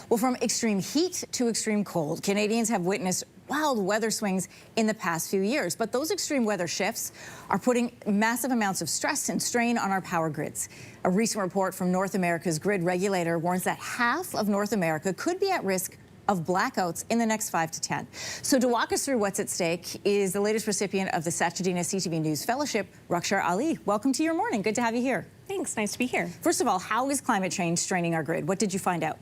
Well, from extreme heat to extreme cold, Canadians have witnessed wild weather swings in the past few years. But those extreme weather shifts are putting massive amounts of stress and strain on our power grids. A recent report from North America's grid regulator warns that half of North America could be at risk of blackouts in the next 5 to 10. So to walk us through what's at stake is the latest recipient of the Satchadina CTV News Fellowship, Rakshar Ali. Welcome to Your Morning. Good to have you here. Thanks. Nice to be here. First of all, how is climate change straining our grid? What did you find out?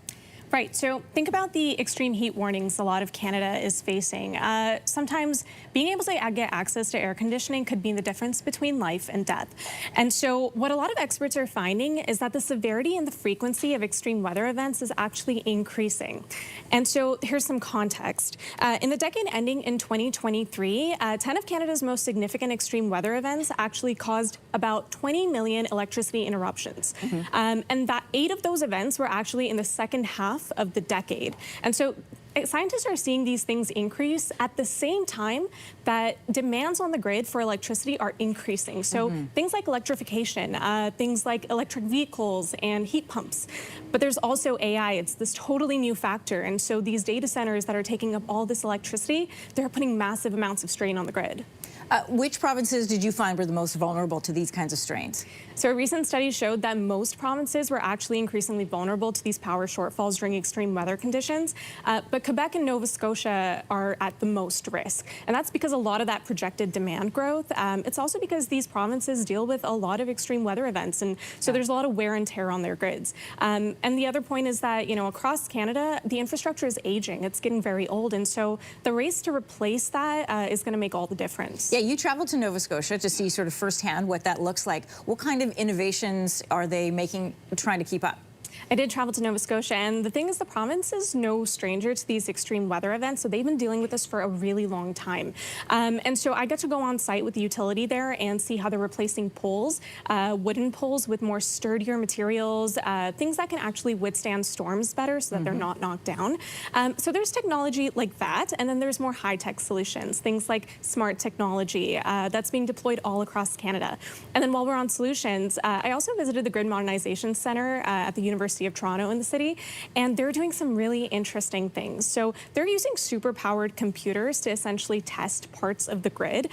Right, so think about the extreme heat warnings a lot of Canada is facing. Sometimes being able to get access to air conditioning could mean the difference between life and death. And so what a lot of experts are finding is that the severity and the frequency of extreme weather events is actually increasing. And so here's some context. In the decade ending in 2023, 10 of Canada's most significant extreme weather events actually caused about 20 million electricity interruptions. And that 8 of those events were actually in the second half of the decade. And so scientists are seeing these things increase at the same time that demands on the grid for electricity are increasing. So things like electrification, things like electric vehicles and heat pumps. But there's also AI. It's this totally new factor. And so these data centers that are taking up all this electricity, they're putting massive amounts of strain on the grid. Which provinces did you find were the most vulnerable to these kinds of strains? So a recent study showed that most provinces were actually increasingly vulnerable to these power shortfalls during extreme weather conditions. But Quebec and Nova Scotia are at the most risk. And that's because a lot of that projected demand growth. It's also because these provinces deal with a lot of extreme weather events. And so there's a lot of wear and tear on their grids. And the other point is that, across Canada, the infrastructure is aging. It's getting very old. And so the race to replace that is going to make all the difference. Yeah, you traveled to Nova Scotia to see sort of firsthand what that looks like. What kind of innovations are they making, trying to keep up? I did travel to Nova Scotia, and the thing is the province is no stranger to these extreme weather events, so they've been dealing with this for a really long time. And so I got to go on site with the utility there and see how they're replacing poles, wooden poles with more sturdier materials, things that can actually withstand storms better so that they're not knocked down. So there's technology like that, and then there's more high-tech solutions, things like smart technology that's being deployed all across Canada. And then while we're on solutions, I also visited the Grid Modernization Center at the University of Toronto in the city, and they're doing some really interesting things. So they're using super-powered computers to essentially test parts of the grid,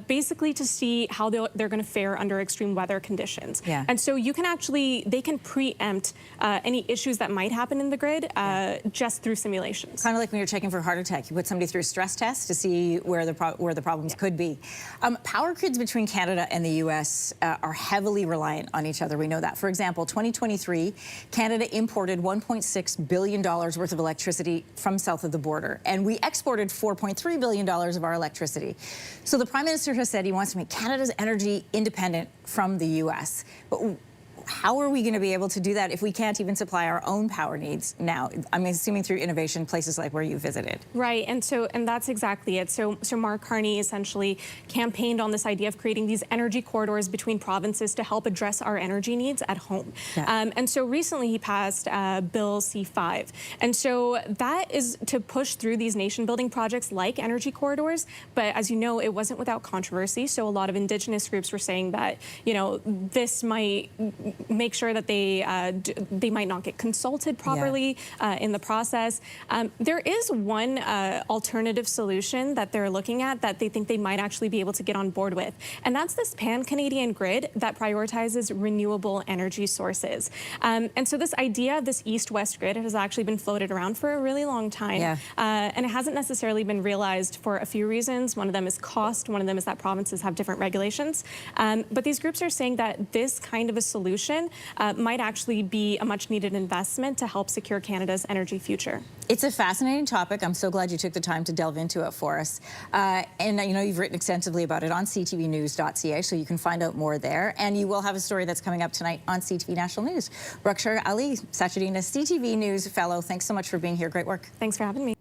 basically to see how they're going to fare under extreme weather conditions. And so you can they can preempt any issues that might happen in the grid just through simulations. Kind of like when you're checking for a heart attack, you put somebody through a stress test to see where the problems could be. Power grids between Canada and the U.S. Are heavily reliant on each other. We know that. For example, 2023, Canada imported $1.6 billion worth of electricity from south of the border, and we exported $4.3 billion of our electricity. So the Prime Minister has said he wants to make Canada's energy independent from the U.S. But how are we going to be able to do that if we can't even supply our own power needs now? I'm assuming through innovation, places like where you visited. Right, and that's exactly it. So Mark Carney essentially campaigned on this idea of creating these energy corridors between provinces to help address our energy needs at home. And so recently he passed Bill C-5. And so that is to push through these nation-building projects like energy corridors. But as you know, it wasn't without controversy. So a lot of Indigenous groups were saying that, this might make sure that they might not get consulted properly in the process. There is one alternative solution that they're looking at that they think they might actually be able to get on board with, and that's this pan-Canadian grid that prioritizes renewable energy sources. And so this idea of this east-west grid has actually been floated around for a really long time, and it hasn't necessarily been realized for a few reasons. One of them is cost. One of them is that provinces have different regulations. But these groups are saying that this kind of a solution might actually be a much-needed investment to help secure Canada's energy future. It's a fascinating topic. I'm so glad you took the time to delve into it for us. And you've written extensively about it on ctvnews.ca, so you can find out more there. And you will have a story that's coming up tonight on CTV National News. Rakshar Ali, Satchadina CTV News Fellow, thanks so much for being here. Great work. Thanks for having me.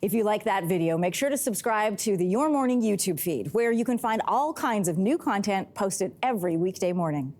If you like that video, make sure to subscribe to the Your Morning YouTube feed, where you can find all kinds of new content posted every weekday morning.